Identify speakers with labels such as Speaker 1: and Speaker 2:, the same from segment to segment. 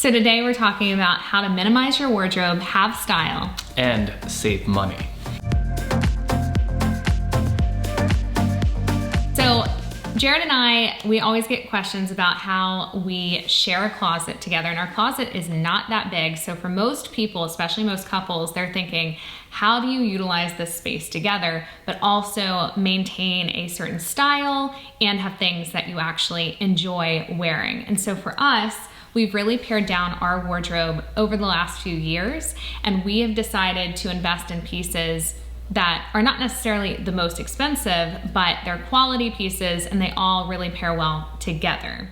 Speaker 1: So today we're talking about how to minimize your wardrobe, have style,
Speaker 2: and save money.
Speaker 1: So Jared and I, we always get questions about how we share a closet together, and our closet is not that big. So for most people, especially most couples, they're thinking, how do you utilize this space together, but also maintain a certain style and have things that you actually enjoy wearing? And so for us, we've really pared down our wardrobe over the last few years, and we have decided to invest in pieces that are not necessarily the most expensive, but they're quality pieces and they all really pair well together.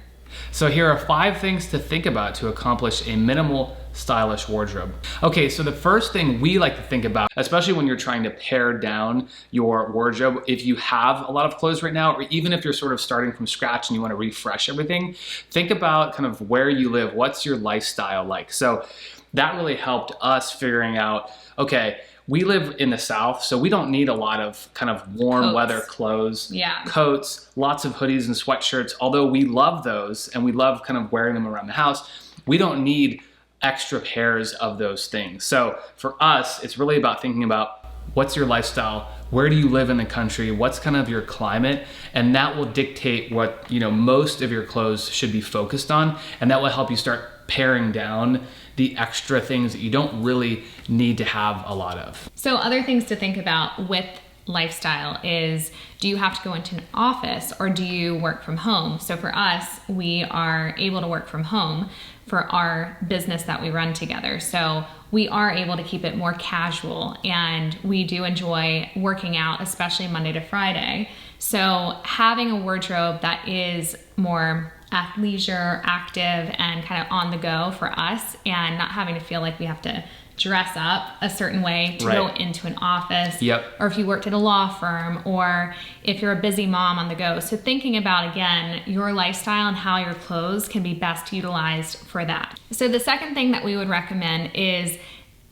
Speaker 2: So here are 5 things to think about to accomplish a minimal, stylish wardrobe. Okay, so the first thing we like to think about, especially when you're trying to pare down your wardrobe, if you have a lot of clothes right now, or even if you're sort of starting from scratch and you want to refresh everything, think about kind of where you live. What's your lifestyle like? So that really helped us figuring out, okay, we live in the South, so we don't need a lot of kind of warm weather clothes, coats, lots of hoodies and sweatshirts. Although we love those and we love kind of wearing them around the house, we don't need extra pairs of those things. So for us, it's really about thinking about what's your lifestyle, where do you live in the country, what's kind of your climate, and that will dictate what, most of your clothes should be focused on, and that will help you start paring down the extra things that you don't really need to have a lot of.
Speaker 1: So other things to think about with lifestyle is, do you have to go into an office or do you work from home? So for us, we are able to work from home for our business that we run together. So we are able to keep it more casual, and we do enjoy working out, especially Monday to Friday. So having a wardrobe that is more athleisure, active, and kind of on the go for us, and not having to feel like we have to dress up a certain way to go into an office, or if you worked at a law firm, or if you're a busy mom on the go. So thinking about, again, your lifestyle and how your clothes can be best utilized for that. So the second thing that we would recommend is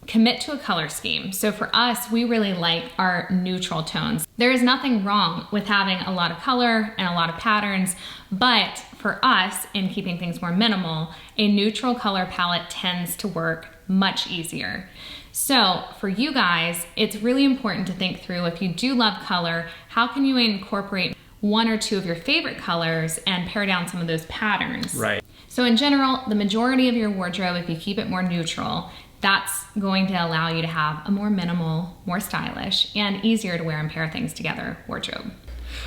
Speaker 1: commit to a color scheme. So for us, we really like our neutral tones. There is nothing wrong with having a lot of color and a lot of patterns, but for us, in keeping things more minimal, a neutral color palette tends to work much easier. So for you guys, it's really important to think through, if you do love color, how can you incorporate 1 or 2 of your favorite colors and pare down some of those patterns?
Speaker 2: Right.
Speaker 1: So in general, the majority of your wardrobe, if you keep it more neutral, that's going to allow you to have a more minimal, more stylish, and easier to wear and pair things together wardrobe.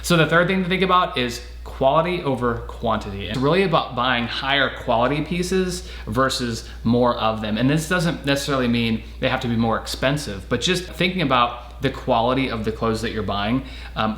Speaker 2: So the third thing to think about is quality over quantity. It's really about buying higher quality pieces versus more of them. And this doesn't necessarily mean they have to be more expensive, but just thinking about the quality of the clothes that you're buying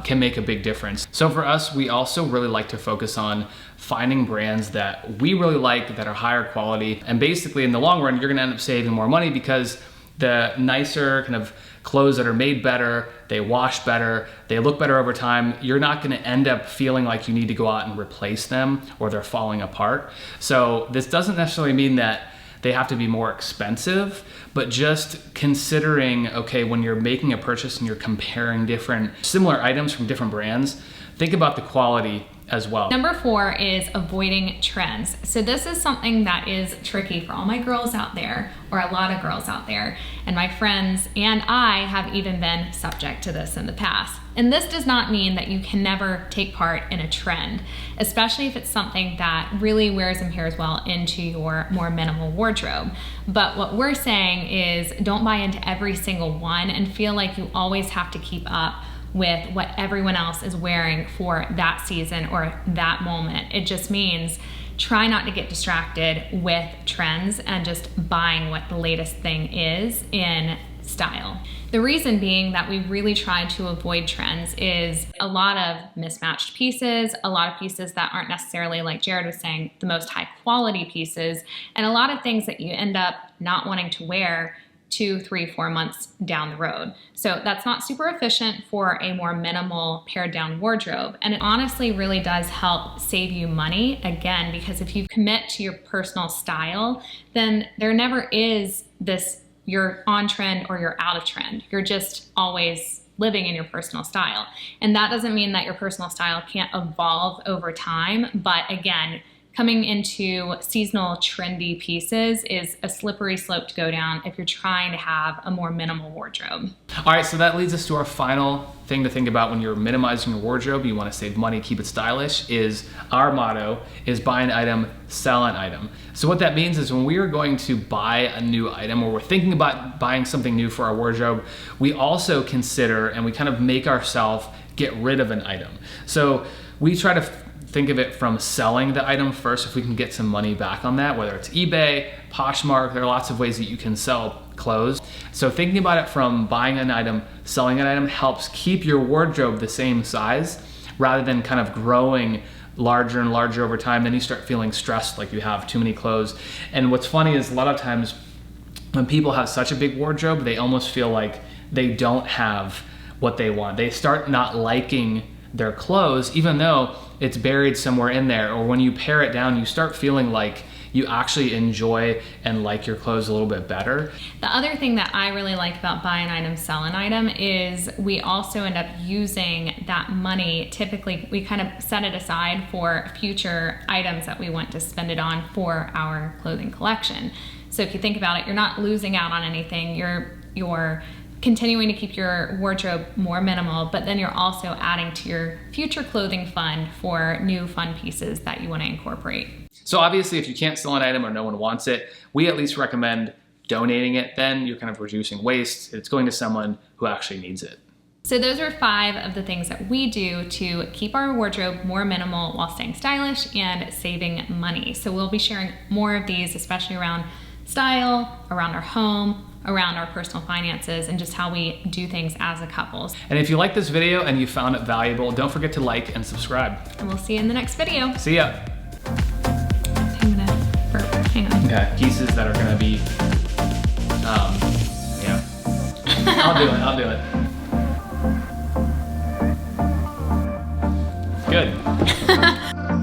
Speaker 2: can make a big difference. So for us, we also really like to focus on finding brands that we really like, that are higher quality. And basically in the long run, you're gonna end up saving more money, because the nicer kind of clothes that are made better, they wash better, they look better over time, you're not gonna end up feeling like you need to go out and replace them or they're falling apart. So this doesn't necessarily mean that they have to be more expensive, but just considering, okay, when you're making a purchase and you're comparing different similar items from different brands, think about the quality as well.
Speaker 1: Number 4 is avoiding trends. So this is something that is tricky for all my girls out there, or a lot of girls out there, and my friends and I have even been subject to this in the past. And this does not mean that you can never take part in a trend, especially if it's something that really wears and pairs well into your more minimal wardrobe. But what we're saying is, don't buy into every single one and feel like you always have to keep up with what everyone else is wearing for that season or that moment. It just means try not to get distracted with trends and just buying what the latest thing is in style. The reason being that we really try to avoid trends is a lot of mismatched pieces, a lot of pieces that aren't necessarily, like Jared was saying, the most high quality pieces, and a lot of things that you end up not wanting to wear 2, 3, 4 months down the road. So that's not super efficient for a more minimal pared down wardrobe. And it honestly really does help save you money, again, because if you commit to your personal style, then there never is this you're on trend or you're out of trend. You're just always living in your personal style. And that doesn't mean that your personal style can't evolve over time, but again, coming into seasonal trendy pieces is a slippery slope to go down if you're trying to have a more minimal wardrobe.
Speaker 2: All right, so that leads us to our final thing to think about when you're minimizing your wardrobe. You want to save money, keep it stylish. Is our motto is buy an item, sell an item. So what that means is when we are going to buy a new item, or we're thinking about buying something new for our wardrobe, we also consider and we kind of make ourselves get rid of an item. So we try to think of it from selling the item first, if we can get some money back on that, whether it's eBay, Poshmark. There are lots of ways that you can sell clothes. So thinking about it from buying an item, selling an item helps keep your wardrobe the same size rather than kind of growing larger and larger over time. Then you start feeling stressed, like you have too many clothes. And what's funny is a lot of times when people have such a big wardrobe, they almost feel like they don't have what they want. They start not liking their clothes, even though it's buried somewhere in there. Or when you pare it down, you start feeling like you actually enjoy and like your clothes a little bit better.
Speaker 1: The other thing that I really like about buy an item, sell an item is we also end up using that money. Typically, we kind of set it aside for future items that we want to spend it on for our clothing collection. So if you think about it, you're not losing out on anything. You're continuing to keep your wardrobe more minimal, but then you're also adding to your future clothing fund for new fun pieces that you want to incorporate.
Speaker 2: So obviously, if you can't sell an item or no one wants it, we at least recommend donating it. Then you're kind of reducing waste. It's going to someone who actually needs it.
Speaker 1: So those are 5 of the things that we do to keep our wardrobe more minimal while staying stylish and saving money. So we'll be sharing more of these, especially around style, around our home, around our personal finances, and just how we do things as a couple.
Speaker 2: And if you like this video and you found it valuable, don't forget to like and subscribe.
Speaker 1: And we'll see you in the next video.
Speaker 2: See ya.
Speaker 1: I'm gonna burp. Hang on.
Speaker 2: Okay, pieces that are gonna be, yeah. I'll do it. Good.